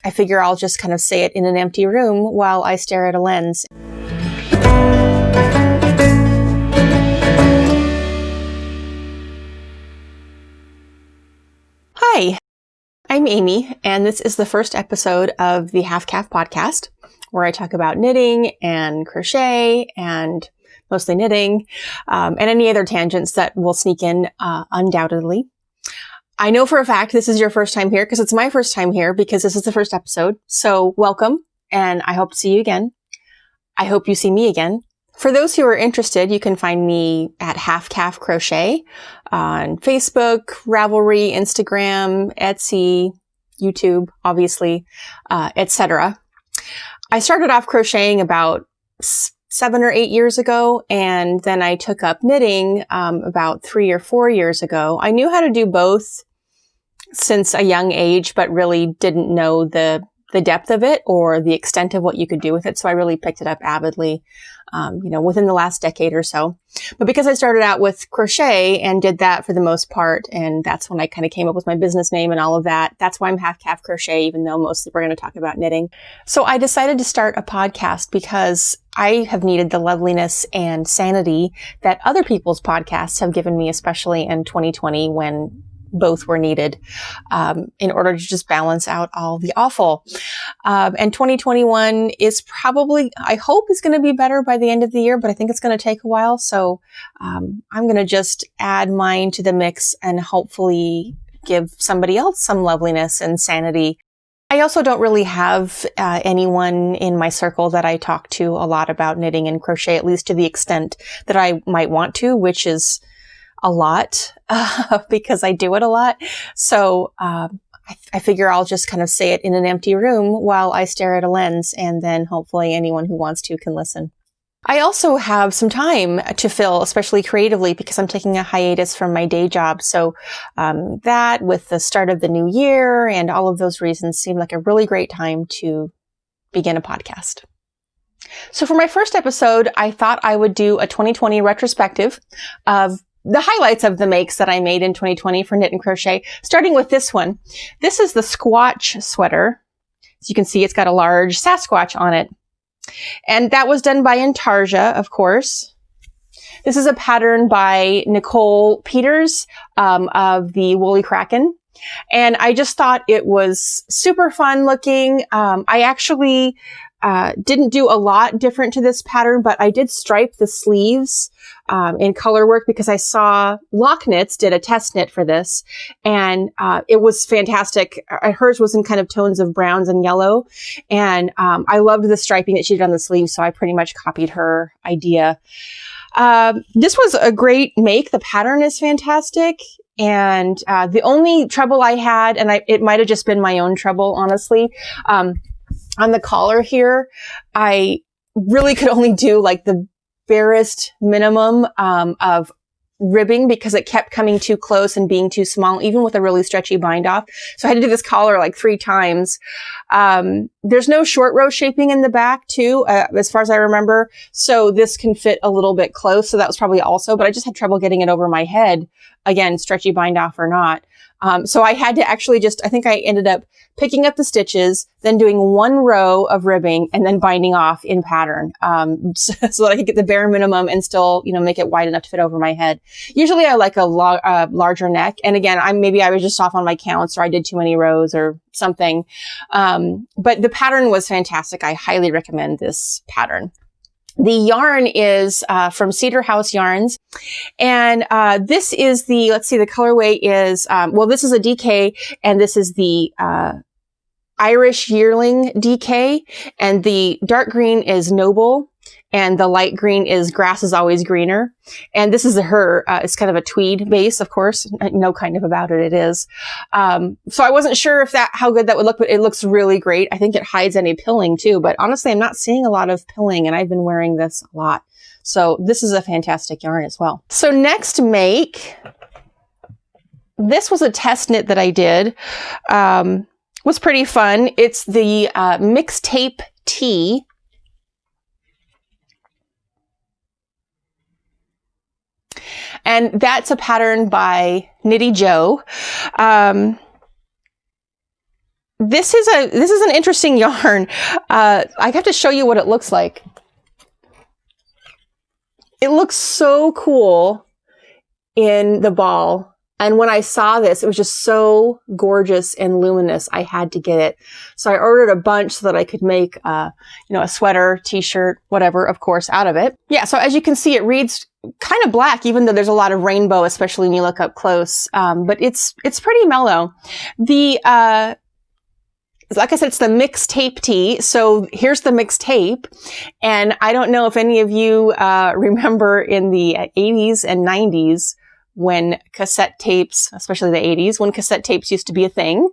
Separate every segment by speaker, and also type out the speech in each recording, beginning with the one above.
Speaker 1: I figure I'll just kind of say it in an empty room while I stare at a lens. Hi, I'm Amy, and this is the first episode of the HalfCaff podcast, where I talk about knitting and crochet and mostly knitting, and any other tangents that will sneak in undoubtedly. I know for a fact this is your first time here because it's my first time here because this is the first episode. So welcome, and I hope to see you again. I hope you see me again. For those who are interested, you can find me at HalfCaff Crochet on Facebook, Ravelry, Instagram, Etsy, YouTube, obviously, etc. I started off crocheting about 7 or 8 years ago, and then I took up knitting about 3 or 4 years ago. I knew how to do both since a young age, but really didn't know the depth of it or the extent of what you could do with it. So I really picked it up avidly, within the last decade or so. But because I started out with crochet and did that for the most part, and that's when I kind of came up with my business name and all of that, that's why I'm HalfCaff Crochet, even though mostly we're going to talk about knitting. So I decided to start a podcast because I have needed the loveliness and sanity that other people's podcasts have given me, especially in 2020 when both were needed, in order to just balance out all the awful. And 2021 is probably, I hope, is going to be better by the end of the year, but I think it's going to take a while. So I'm going to just add mine to the mix and hopefully give somebody else some loveliness and sanity. I also don't really have anyone in my circle that I talk to a lot about knitting and crochet, at least to the extent that I might want to, which is a lot, because I do it a lot. So I figure I'll just kind of say it in an empty room while I stare at a lens, and then hopefully anyone who wants to can listen. I also have some time to fill, especially creatively, because I'm taking a hiatus from my day job. So that, with the start of the new year and all of those reasons, seemed like a really great time to begin a podcast. So for my first episode, I thought I would do a 2020 retrospective of the highlights of the makes that I made in 2020 for knit and crochet, starting with this one. This is the Squatch sweater. As you can see, it's got a large Sasquatch on it. And that was done by Intarsia, of course. This is a pattern by Nicole Peters of the Woolly Kraken. And I just thought it was super fun looking. I actually didn't do a lot different to this pattern, but I did stripe the sleeves in color work because I saw Lock Knits did a test knit for this, and it was fantastic. Hers was in kind of tones of browns and yellow, and I loved the striping that she did on the sleeves, so I pretty much copied her idea. This was a great make. The pattern is fantastic. And the only trouble I had, and it might have just been my own trouble, honestly, on the collar here, I really could only do like the barest minimum of ribbing because it kept coming too close and being too small, even with a really stretchy bind off. So I had to do this collar like 3 times. There's no short row shaping in the back too, as far as I remember. So this can fit a little bit close. So that was probably also, but I just had trouble getting it over my head. Again, stretchy bind off or not. So I had to actually I think I ended up picking up the stitches, then doing 1 row of ribbing and then binding off in pattern, so that I could get the bare minimum and still, make it wide enough to fit over my head. Usually I like a larger neck. And again, maybe I was just off on my counts, or I did too many rows or something. But the pattern was fantastic. I highly recommend this pattern. The yarn is from Cedar House Yarns. And this is the colorway is, this is a DK, and this is the Irish Yearling DK. And the dark green is Noble, and the light green is Grass is Always Greener. And this is it's kind of a tweed base, of course. No kind of about it is. So I wasn't sure how good that would look, but it looks really great. I think it hides any pilling too, but honestly, I'm not seeing a lot of pilling, and I've been wearing this a lot. So this is a fantastic yarn as well. So next make, this was a test knit that I did. Was pretty fun. It's the Mixtape Tee. And that's a pattern by KnittyJo. this is an interesting yarn. I have to show you what it looks like. It looks so cool in the ball. And when I saw this, it was just so gorgeous and luminous. I had to get it. So I ordered a bunch so that I could make, a sweater, t-shirt, whatever, of course, out of it. Yeah. So as you can see, it reads kind of black, even though there's a lot of rainbow, especially when you look up close. But it's pretty mellow. Like I said, it's the mixed tape tee. So here's the mixed tape. And I don't know if any of you, remember in the 80s and 90s, when cassette tapes, especially the 80s, when cassette tapes used to be a thing.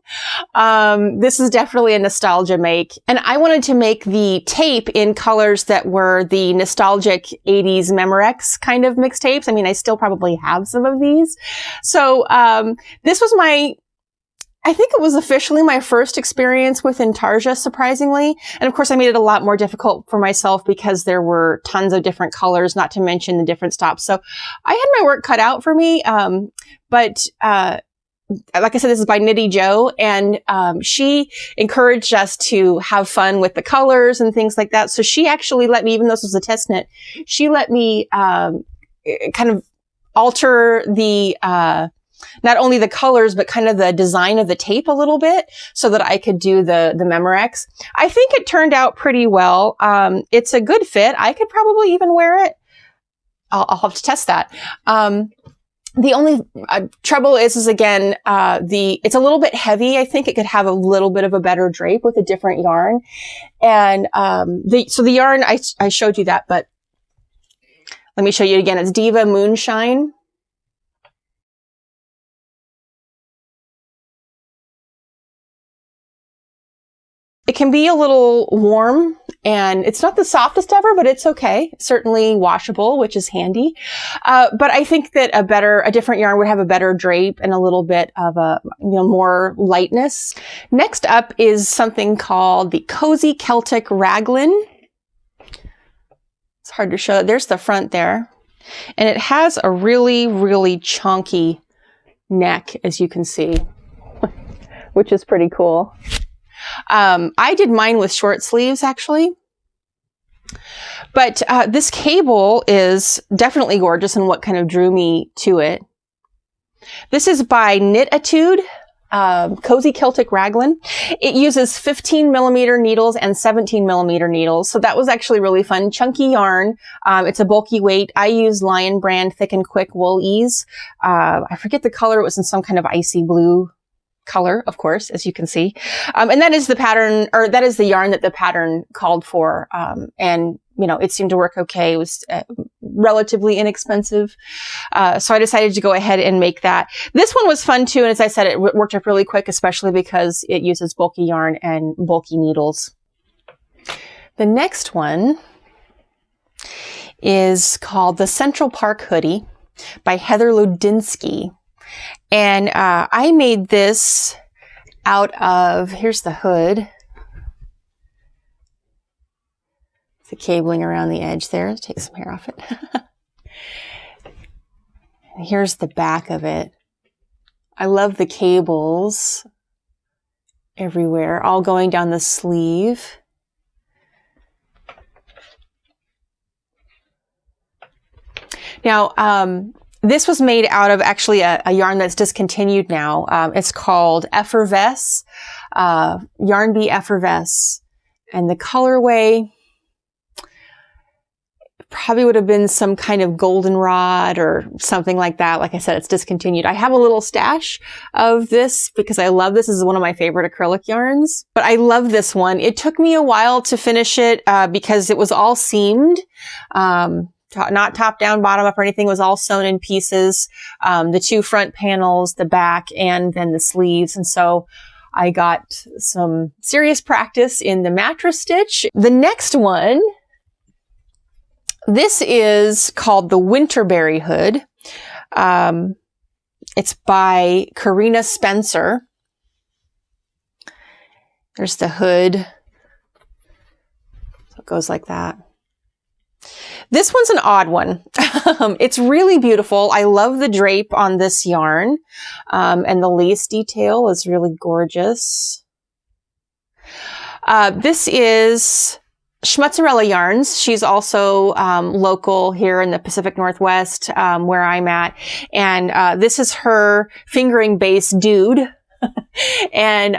Speaker 1: This is definitely a nostalgia make. And I wanted to make the tape in colors that were the nostalgic 80s Memorex kind of mixtapes. I mean, I still probably have some of these. So this was I think it was officially my first experience with Intarsia, surprisingly. And of course, I made it a lot more difficult for myself because there were tons of different colors, not to mention the different stops. So I had my work cut out for me. But like I said, this is by KnittyJo, and she encouraged us to have fun with the colors and things like that. So she actually let me, even though this was a test knit, she let me kind of alter the not only the colors, but kind of the design of the tape a little bit so that I could do the Memorex. I think it turned out pretty well. It's a good fit. I could probably even wear it. I'll have to test that. The only trouble is again, it's a little bit heavy. I think it could have a little bit of a better drape with a different yarn. And, so the yarn, I showed you that, but let me show you again. It's Diva Moonshine. It can be a little warm, and it's not the softest ever, but it's okay. Certainly washable, which is handy. But I think that a different yarn would have a better drape and a little bit of more lightness. Next up is something called the Cozy Celtic Raglan. It's hard to show. There's the front there. And it has a really, really chunky neck, as you can see, which is pretty cool. I did mine with short sleeves, actually. But this cable is definitely gorgeous, and what kind of drew me to it. This is by Knitatude, Cozy Celtic Raglan. It uses 15 millimeter needles and 17 millimeter needles. So that was actually really fun. Chunky yarn. It's a bulky weight. I use Lion Brand Thick and Quick Wool Ease. I forget the color. It was in some kind of icy blue color, of course, as you can see. And that is the pattern, or that is the yarn that the pattern called for. And, it seemed to work okay. It was relatively inexpensive. So I decided to go ahead and make that. This one was fun too. And as I said, it worked up really quick, especially because it uses bulky yarn and bulky needles. The next one is called the Central Park Hoodie by Heather Lodinsky. And I made this out of, here's the hood. The cabling around the edge there. Take some hair off it. And here's the back of it. I love the cables everywhere, all going down the sleeve. Now, this was made out of actually a yarn that's discontinued now. It's called Effervesce, Yarn Bee Effervesce. And the colorway probably would have been some kind of goldenrod or something like that. Like I said, it's discontinued. I have a little stash of this because I love this. This is one of my favorite acrylic yarns. But I love this one. It took me a while to finish it because it was all seamed. Not top down, bottom up or anything. It was all sewn in pieces. The two front panels, the back, and then the sleeves. And so I got some serious practice in the mattress stitch. The next one, this is called the Winterberry hood. It's by Carina Spencer. There's the hood. So it goes like that. This one's an odd one. It's really beautiful. I love the drape on this yarn. And the lace detail is really gorgeous. This is Schmutzerella Yarns. She's also local here in the Pacific Northwest, where I'm at. And this is her fingering base dude. And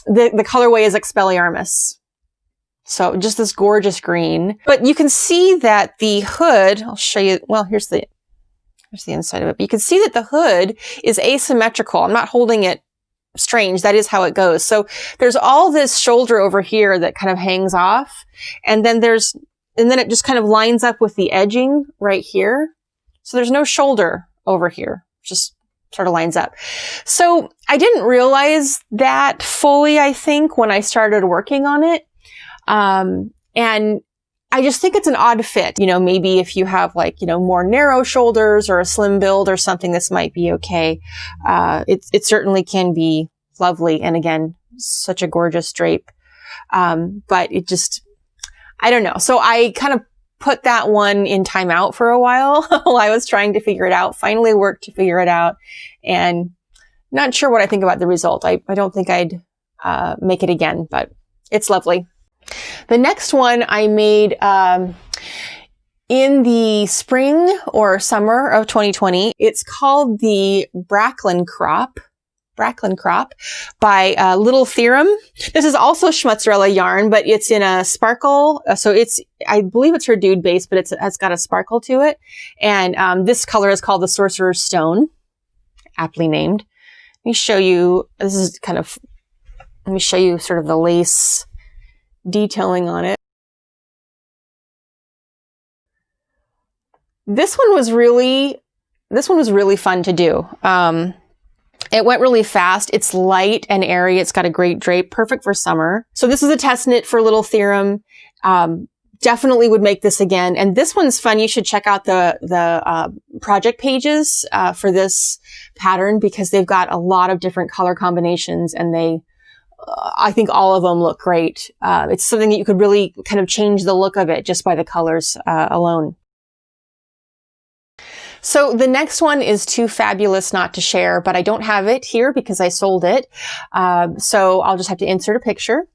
Speaker 1: the colorway is Expelliarmus. So just this gorgeous green. But you can see that the hood, I'll show you, well, here's the inside of it. But you can see that the hood is asymmetrical. I'm not holding it strange. That is how it goes. So there's all this shoulder over here that kind of hangs off. And then it just kind of lines up with the edging right here. So there's no shoulder over here. Just sort of lines up. So I didn't realize that fully, I think, when I started working on it. And I just think it's an odd fit. You know, maybe if you have like, you know, more narrow shoulders or a slim build or something, this might be okay. It certainly can be lovely. And again, such a gorgeous drape. But it just, I don't know. So I kind of put that one in timeout for a while while I was trying to figure it out, finally worked to figure it out, and not sure what I think about the result. I don't think I'd, make it again, but it's lovely. The next one I made in the spring or summer of 2020. It's called the Raglan crop by Little Theorem. This is also Schmutzerella yarn, but it's in a sparkle. So I believe it's her dude base, but it's got a sparkle to it. And this color is called the Sorcerer's Stone, aptly named. Let me show you. Let me show you sort of the lace detailing on it. This one was really fun to do. It went really fast. It's light and airy. It's got a great drape, perfect for summer. So this is a test knit for Little Theorem. Definitely would make this again. And this one's fun. You should check out the project pages for this pattern, because they've got a lot of different color combinations, and I think all of them look great. It's something that you could really kind of change the look of it just by the colors alone. So the next one is too fabulous not to share, but I don't have it here because I sold it. So I'll just have to insert a picture.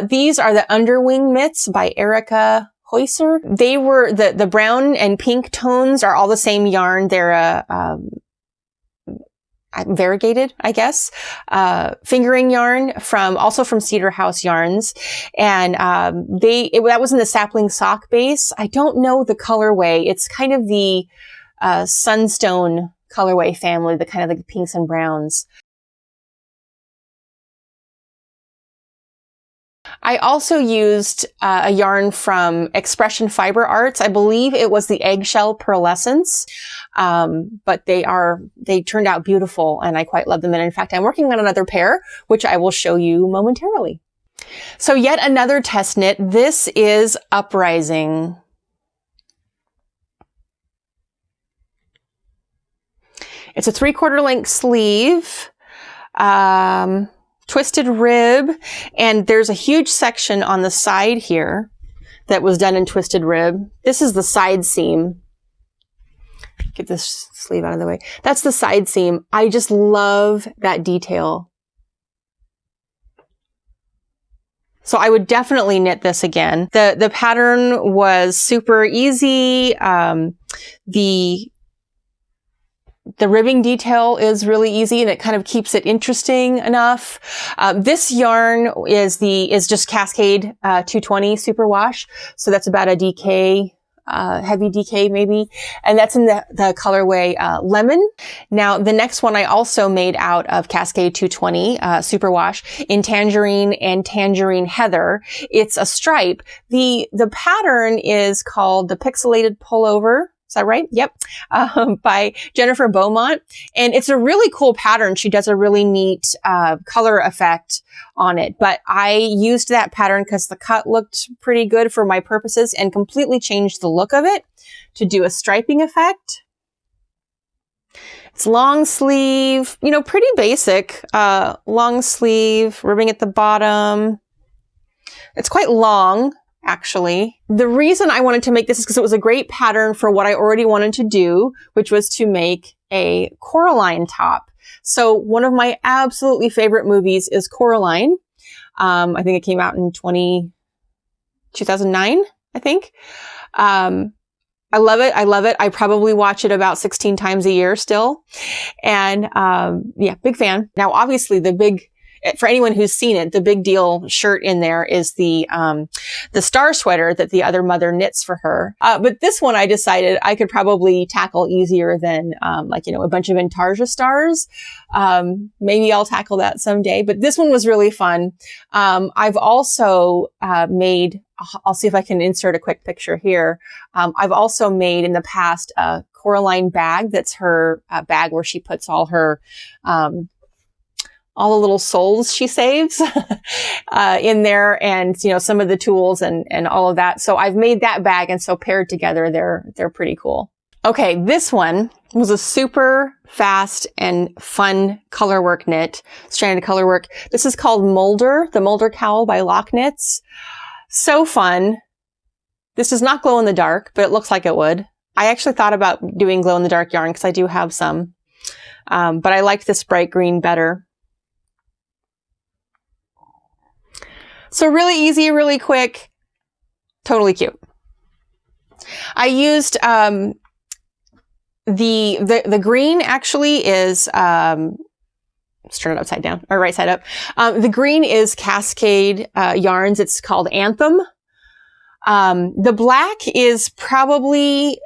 Speaker 1: These are the Underwing mitts by Erica Heusser. They were, the brown and pink tones are all the same yarn. They're variegated, I guess, fingering yarn also from Cedar House Yarns. And, that was in the Sapling Sock base. I don't know the colorway. It's kind of the, Sunstone colorway family, the kind of like pinks and browns. I also used a yarn from Expression Fiber Arts. I believe it was the Eggshell Pearlescence, but they turned out beautiful, and I quite love them. And in fact, I'm working on another pair, which I will show you momentarily. So yet another test knit. This is Uprising. It's a 3/4 length sleeve. Twisted rib, and there's a huge section on the side here that was done in twisted rib. This is the side seam. Get this sleeve out of the way. That's the side seam. I just love that detail. So I would definitely knit this again. The pattern was super easy. The ribbing detail is really easy, and it kind of keeps it interesting enough. This yarn is just Cascade 220 Superwash. So that's about a DK, heavy DK maybe. And that's in the colorway Lemon. Now, the next one I also made out of Cascade 220 Superwash in Tangerine and Tangerine Heather. It's a stripe. The pattern is called the Pixelated Pullover. Is that right? Yep. By Jennifer Beaumont. And it's a really cool pattern. She does a really neat color effect on it. But I used that pattern because the cut looked pretty good for my purposes, and completely changed the look of it to do a striping effect. It's long sleeve, you know, pretty basic. Long sleeve, ribbing at the bottom. It's quite long, actually. The reason I wanted to make this is because it was a great pattern for what I already wanted to do, which was to make a Coraline top. So one of my absolutely favorite movies is Coraline. I think it came out in 2009, I think. I love it. I love it. I probably watch it about 16 times a year still. And, yeah, big fan. Now, obviously for anyone who's seen it, the big deal shirt in there is the star sweater that the other mother knits for her. But this one I decided I could probably tackle easier than, like, you know, a bunch of Intarsia stars. Maybe I'll tackle that someday, but this one was really fun. I've also, I'll see if I can insert a quick picture here. I've also made in the past a Coraline bag. That's her bag where she puts all her, all the little souls she saves in there, and, you know, some of the tools and all of that. So I've made that bag, and so paired together, they're pretty cool. Okay, this one was a super fast and fun colorwork knit, stranded colorwork. This is called Molder, the Molder Cowl by Lock Knits. So fun. This does not glow in the dark, but it looks like it would. I actually thought about doing glow in the dark yarn because I do have some, but I liked this bright green better. So really easy, really quick, totally cute. I used the green actually is let's turn it upside down or right side up. The green is Cascade Yarns. It's called Anthem. The black is probably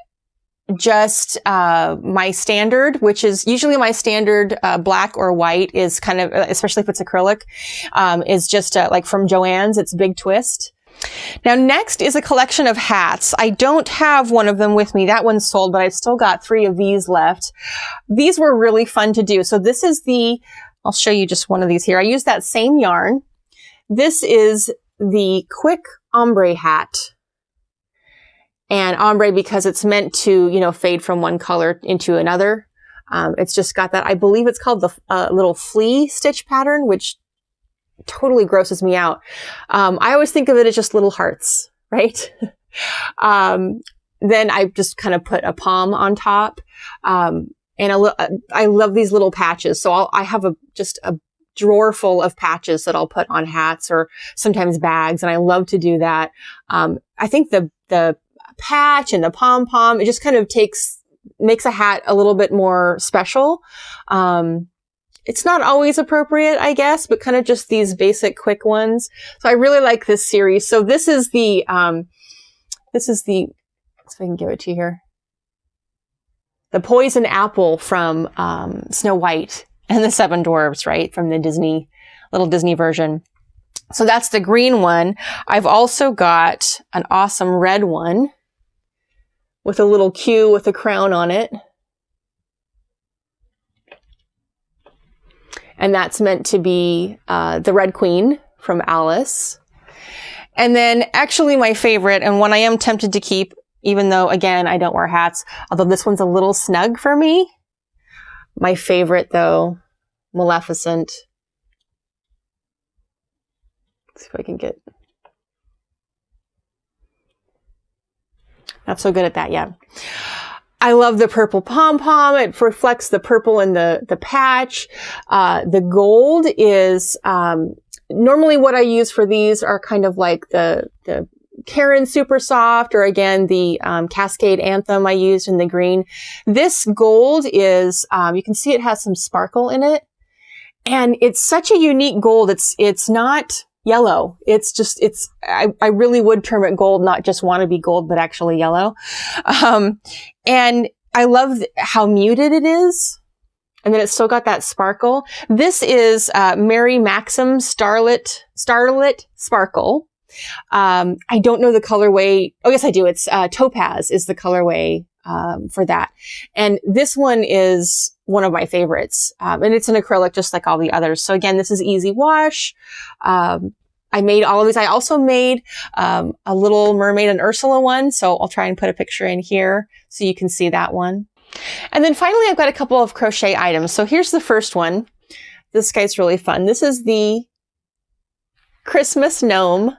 Speaker 1: just my standard, which is usually my standard black or white is kind of, especially if it's acrylic, is just like from Joann's. It's Big Twist. Now next is a collection of hats. I don't have one of them with me. That one's sold, but I've still got 3 of these left. These were really fun to do. So this is I'll show you just one of these here. I use that same yarn. This is the Quick Ombre hat. And ombre because it's meant to, you know, fade from one color into another. It's just got that, I believe it's called the little flea stitch pattern, which totally grosses me out. I always think of it as just little hearts, right? Then I just kind of put a palm on top. And I love these little patches. So I have just a drawer full of patches that I'll put on hats or sometimes bags. And I love to do that. I think the patch and the pom-pom, it just kind of makes a hat a little bit more special. It's not always appropriate, I guess, but kind of just these basic quick ones. So I really like this series. So this is the, let's see if I can give it to you here. The Poison Apple from Snow White and the Seven Dwarfs, right? From the little Disney version. So that's the green one. I've also got an awesome red one with a little Q with a crown on it. And that's meant to be the Red Queen from Alice. And then actually my favorite, and one I am tempted to keep, even though, again, I don't wear hats, although this one's a little snug for me. My favorite, though, Maleficent. Let's see if I can get... Not so good at that yet. I love the purple pom-pom. It reflects the purple in the patch. The gold is, normally what I use for these are kind of like the Karen Super Soft, or again, the Cascade Anthem I used in the green. This gold is, you can see it has some sparkle in it. And it's such a unique gold. It's not yellow. It's just, I really would term it gold, not just wannabe gold, but actually yellow. And I love how muted it is. And then it's still got that sparkle. This is, Mary Maxim Starlit Sparkle. I don't know the colorway. Oh, yes, I do. It's, Topaz is the colorway, for that. And this one is one of my favorites. And it's an acrylic just like all the others. So again, this is easy wash. I made all of these. I also made, a Little Mermaid and Ursula one. So I'll try and put a picture in here so you can see that one. And then finally, I've got a couple of crochet items. So here's the first one. This guy's really fun. This is the Christmas Gnome,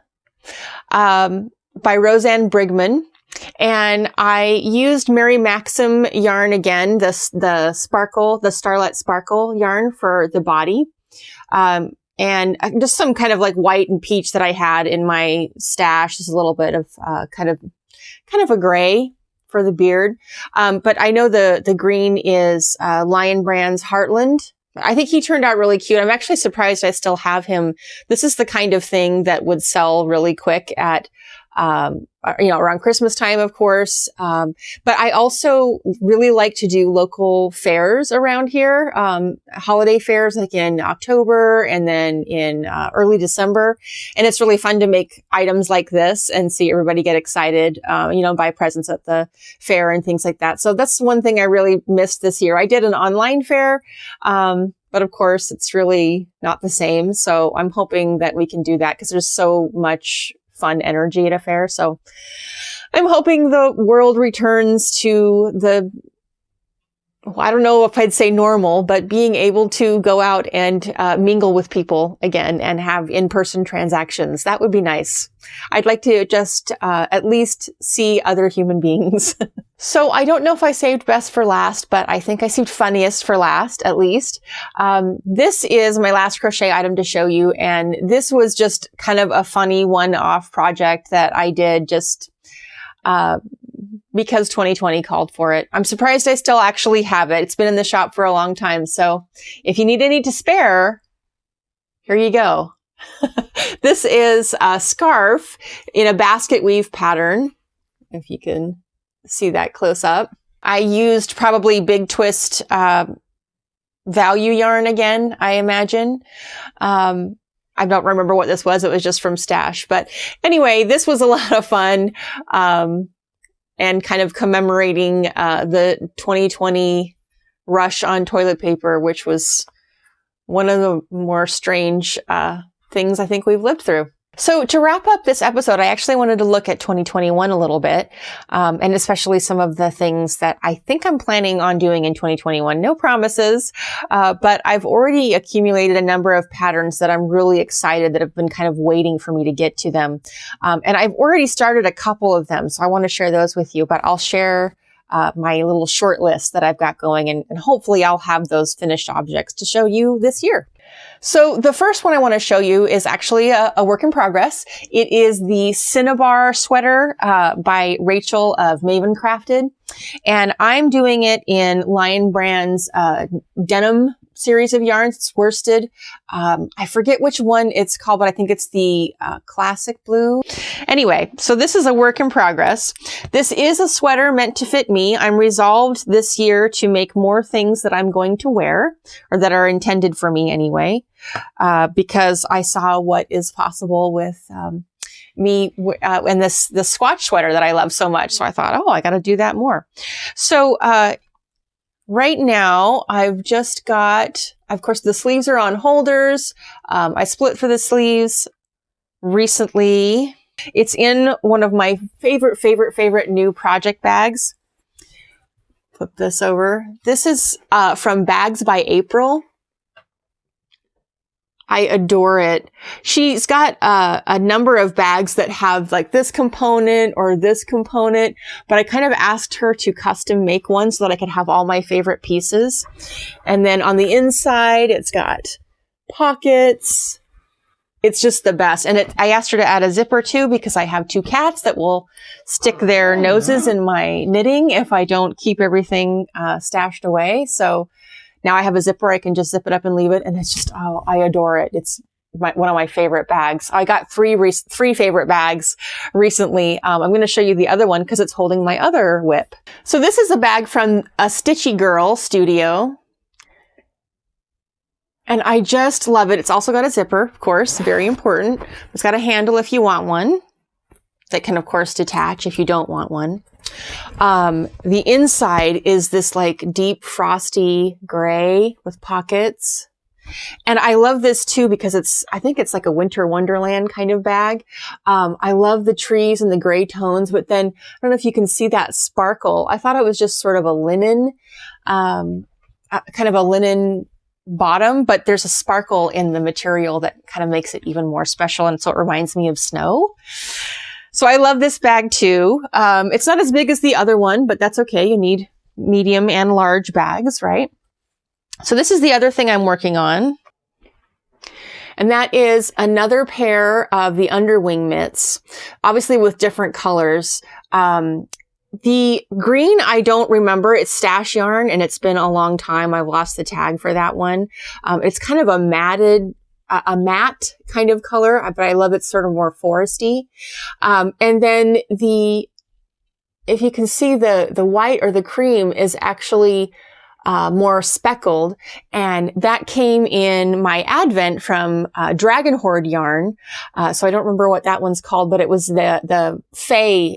Speaker 1: by Roseanne Brigman. And I used Mary Maxim yarn again, the Starlet Sparkle yarn for the body. and just some kind of like white and peach that I had in my stash. There's a little bit of kind of a gray for the beard. But I know the green is Lion Brand's Heartland. I think he turned out really cute. I'm actually surprised I still have him. This is the kind of thing that would sell really quick at around Christmas time, of course. But I also really like to do local fairs around here, holiday fairs like in October and then in early December. And it's really fun to make items like this and see everybody get excited, buy presents at the fair and things like that. So that's one thing I really missed this year. I did an online fair, but of course it's really not the same. So I'm hoping that we can do that because there's so much fun energy at a fair. So I'm hoping the world returns to I don't know if I'd say normal, but being able to go out and mingle with people again and have in-person transactions. That would be nice. I'd like to just at least see other human beings. So I don't know if I saved best for last, but I think I saved funniest for last, at least. This is my last crochet item to show you. And this was just kind of a funny one-off project that I did just because 2020 called for it. I'm surprised I still actually have it. It's been in the shop for a long time. So if you need any to spare, here you go. This is a scarf in a basket weave pattern. If you can see that close up. I used probably Big Twist value yarn again, I imagine. I don't remember what this was. It was just from Stash. But anyway, this was a lot of fun. And kind of commemorating the 2020 rush on toilet paper, which was one of the more strange things I think we've lived through. So to wrap up this episode, I actually wanted to look at 2021 a little bit, and especially some of the things that I think I'm planning on doing in 2021. No promises, but I've already accumulated a number of patterns that I'm really excited that have been kind of waiting for me to get to them. And I've already started a couple of them, so I want to share those with you, but I'll share my little short list that I've got going, and hopefully I'll have those finished objects to show you this year. So the first one I want to show you is actually a work in progress. It is the Cinnabar sweater by Rachel of Maven Crafted. And I'm doing it in Lion Brand's denim series of yarns. It's worsted. I forget which one it's called, but I think it's the classic blue. Anyway, so this is a work in progress. This is a sweater meant to fit me. I'm resolved this year to make more things that I'm going to wear, or that are intended for me anyway, because I saw what is possible with me and the Squatch sweater that I love so much. So I thought, I got to do that more. So right now, I've just got, of course, the sleeves are on holders. I split for the sleeves recently. It's in one of my favorite new project bags. Flip this over. This is from Bags by April. I adore it. She's got a number of bags that have like this component or this component, but I kind of asked her to custom make one so that I could have all my favorite pieces. And then on the inside, it's got pockets. It's just the best. And I asked her to add a zipper too, because I have 2 cats that will stick their noses in my knitting if I don't keep everything stashed away. So now I have a zipper. I can just zip it up and leave it. And it's just, I adore it. It's one of my favorite bags. I got three favorite bags recently. I'm going to show you the other one because it's holding my other whip. So this is a bag from a Stitchy Girl studio. And I just love it. It's also got a zipper, of course, very important. It's got a handle if you want one that can, of course, detach if you don't want one. The inside is this like deep frosty gray with pockets. And I love this too because I think it's like a winter wonderland kind of bag. I love the trees and the gray tones, but then I don't know if you can see that sparkle. I thought it was just sort of a linen, kind of a linen bottom, but there's a sparkle in the material that kind of makes it even more special. And so it reminds me of snow. So I love this bag too. It's not as big as the other one, but that's okay. You need medium and large bags, right? So this is the other thing I'm working on. And that is another pair of the underwing mitts, obviously with different colors. The green, I don't remember. It's stash yarn, and it's been a long time. I've lost the tag for that one. It's kind of a matte kind of color, but I love it sort of more foresty. And then if you can see the white or the cream is actually more speckled, and that came in my Advent from Dragon Horde yarn. So I don't remember what that one's called, but it was the Fae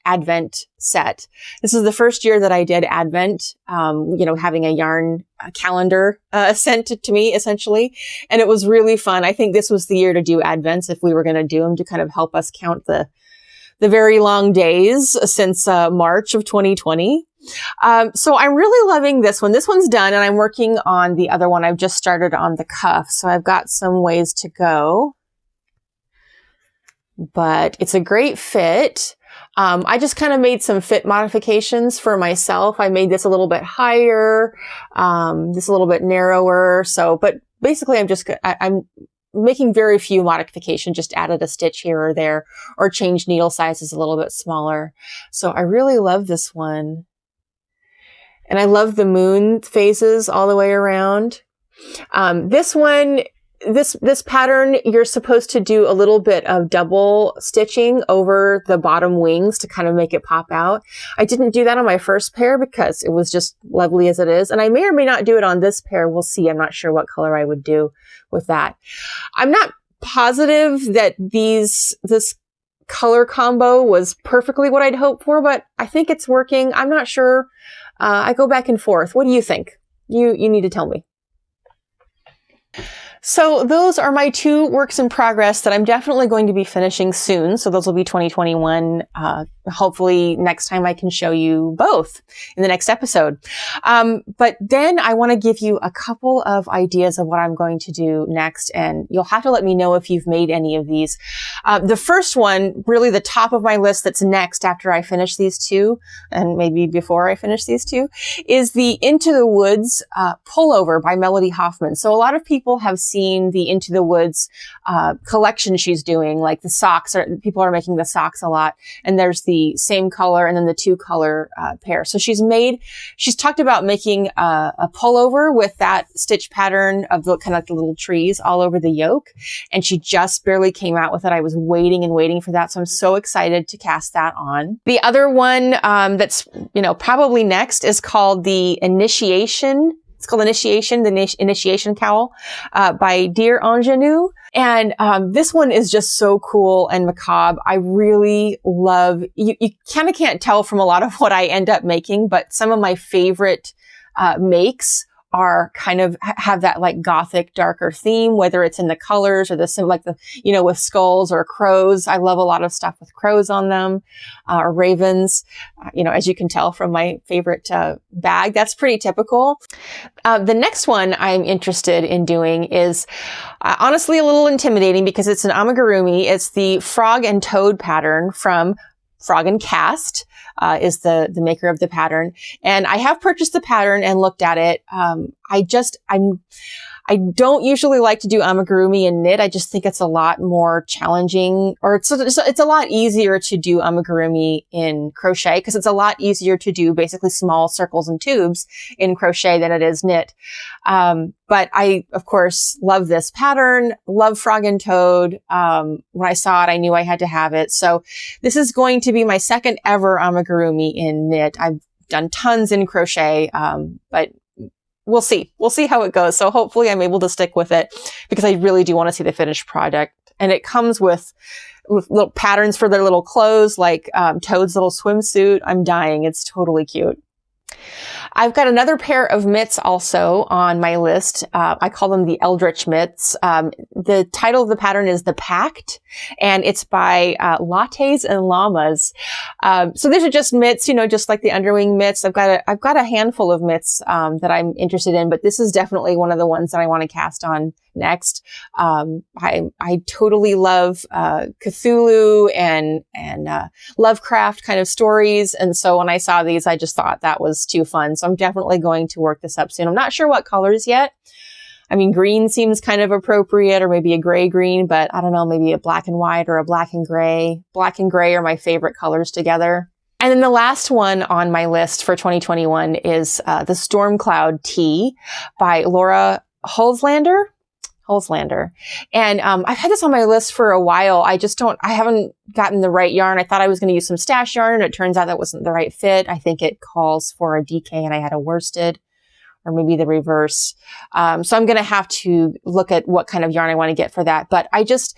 Speaker 1: Advent set. This is the first year that I did Advent, having a yarn calendar sent to me essentially, and it was really fun. I think this was the year to do Advents if we were going to do them, to kind of help us count the very long days since March of 2020. So I'm really loving this one. This one's done, and I'm working on the other one. I've just started on the cuff, so I've got some ways to go. But it's a great fit. I just kind of made some fit modifications for myself. I made this a little bit higher, this a little bit narrower. But basically I'm making very few modifications, just added a stitch here or there, or changed needle sizes a little bit smaller. So I really love this one. And I love the moon phases all the way around. This one, this pattern, you're supposed to do a little bit of double stitching over the bottom wings to kind of make it pop out. I didn't do that on my first pair because it was just lovely as it is. And I may or may not do it on this pair. We'll see. I'm not sure what color I would do with that. I'm not positive that this color combo was perfectly what I'd hoped for, but I think it's working. I'm not sure. I go back and forth. What do you think? You need to tell me. So those are my two works in progress that I'm definitely going to be finishing soon. So those will be 2021. Hopefully next time I can show you both in the next episode. But then I want to give you a couple of ideas of what I'm going to do next. And you'll have to let me know if you've made any of these. The first one, really the top of my list that's next after I finish these two, and maybe before I finish these two, is the Into the Woods pullover by Melody Hoffman. So a lot of people have seen the Into the Woods collection she's doing, like the socks. People are making the socks a lot. And there's the same color and then the two color pair. So she's talked about making a pullover with that stitch pattern of the kind of like the little trees all over the yoke. And she just barely came out with it. I was waiting and waiting for that. So I'm so excited to cast that on. The other one that's, probably next is called the Initiation. It's called Initiation, the Initiation Cowl by Dear Ingenue. And this one is just so cool and macabre. I really love, you kind of can't tell from a lot of what I end up making, but some of my favorite makes are kind of have that like gothic darker theme, whether it's in the colors or with skulls or crows. I love a lot of stuff with crows on them, or ravens, as you can tell from my favorite bag. That's pretty typical. The next one I'm interested in doing is honestly a little intimidating because it's an amigurumi. It's the Frog and Toad pattern from Frog and Cast. Is the maker of the pattern. And I have purchased the pattern and looked at it. I don't usually like to do amigurumi in knit. I just think it's a lot more challenging, or it's a lot easier to do amigurumi in crochet because it's a lot easier to do basically small circles and tubes in crochet than it is knit. But I, of course, love this pattern, love Frog and Toad. When I saw it, I knew I had to have it. So this is going to be my second ever amigurumi in knit. I've done tons in crochet, but we'll see. We'll see how it goes. So hopefully I'm able to stick with it because I really do want to see the finished product. And it comes with little patterns for their little clothes, like Toad's little swimsuit. I'm dying. It's totally cute. I've got another pair of mitts also on my list. I call them the Eldritch mitts. The title of the pattern is The Pact, and it's by Lattes and Llamas. So these are just mitts, just like the underwing mitts. I've got a handful of mitts that I'm interested in, but this is definitely one of the ones that I want to cast on next. I totally love Cthulhu and Lovecraft kind of stories, and so when I saw these, I just thought that was too fun. So I'm definitely going to work this up soon. I'm not sure what colors yet. I mean, green seems kind of appropriate, or maybe a gray green, but I don't know, maybe a black and white or a black and gray. Black and gray are my favorite colors together. And then the last one on my list for 2021 is the Storm Cloud Tee by Laura Holzlander. And I've had this on my list for a while. I haven't gotten the right yarn. I thought I was going to use some stash yarn, and it turns out that wasn't the right fit. I think it calls for a DK and I had a worsted, or maybe the reverse. So I'm going to have to look at what kind of yarn I want to get for that. But I just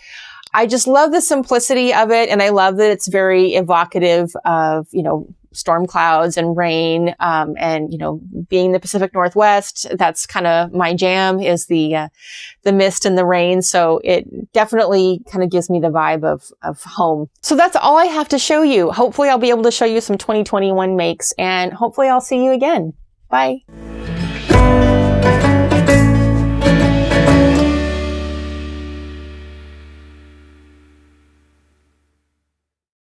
Speaker 1: love the simplicity of it. And I love that it's very evocative of, storm clouds and rain. And, being the Pacific Northwest, that's kind of my jam, is the mist and the rain. So it definitely kind of gives me the vibe of home. So that's all I have to show you. Hopefully I'll be able to show you some 2021 makes, and hopefully I'll see you again. Bye.